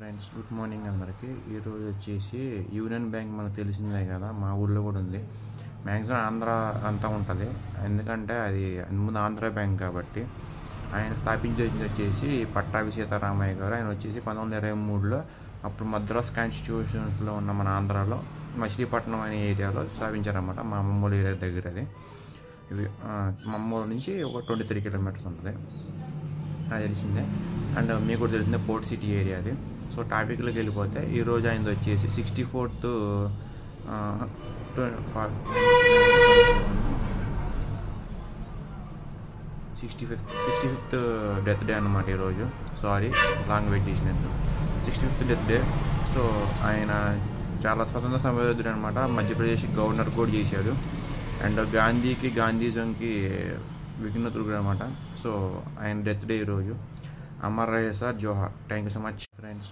Friends, good morning అందరికీ. ఈరోజు వచ్చేసి యూనియన్ బ్యాంక్ మనకు తెలిసిందే కదా, మా ఊళ్ళో కూడా ఉంది. మ్యాక్సిమం ఆంధ్ర అంతా ఉంటుంది, ఎందుకంటే అది ముందు ఆంధ్ర బ్యాంక్ కాబట్టి. ఆయన స్థాపించేసింది వచ్చేసి పట్టాభి సీతారామయ్య గారు. ఆయన వచ్చేసి 1923లో అప్పుడు మద్రాస్ కాన్స్టిట్యూషన్స్లో ఉన్న మన ఆంధ్రాలో మచిలీపట్నం అనే ఏరియాలో స్థాపించారన్నమాట. మా అమ్మమ్మూరు ఏరియా దగ్గర అది. ఇవి మా అమ్మూరు నుంచి ఒక 23 కిలోమీటర్స్ ఉంటుంది, అది తెలిసిందే. అండ్ మీకు కూడా తెలిసిందే, పోర్ట్ సిటీ ఏరియా అది. సో టాపిక్లోకి వెళ్ళిపోతే ఈరోజు ఆయనది వచ్చేసి 64th 65th డెత్ డే అనమాట ఈరోజు. సారీ, లాంగ్ వెయిట్ చేసినట్టు. 65th death day. సో ఆయన చాలా స్వతంత్ర సమరయోధుడు అనమాట. మధ్యప్రదేశ్ గవర్నర్ కూడా చేశాడు. అండ్ గాంధీజంకి విఘ్నతుడు అనమాట. సో ఆయన డెత్ డే ఈరోజు. అమర్ రహే సార్, జోహార్. Thank you so much friends.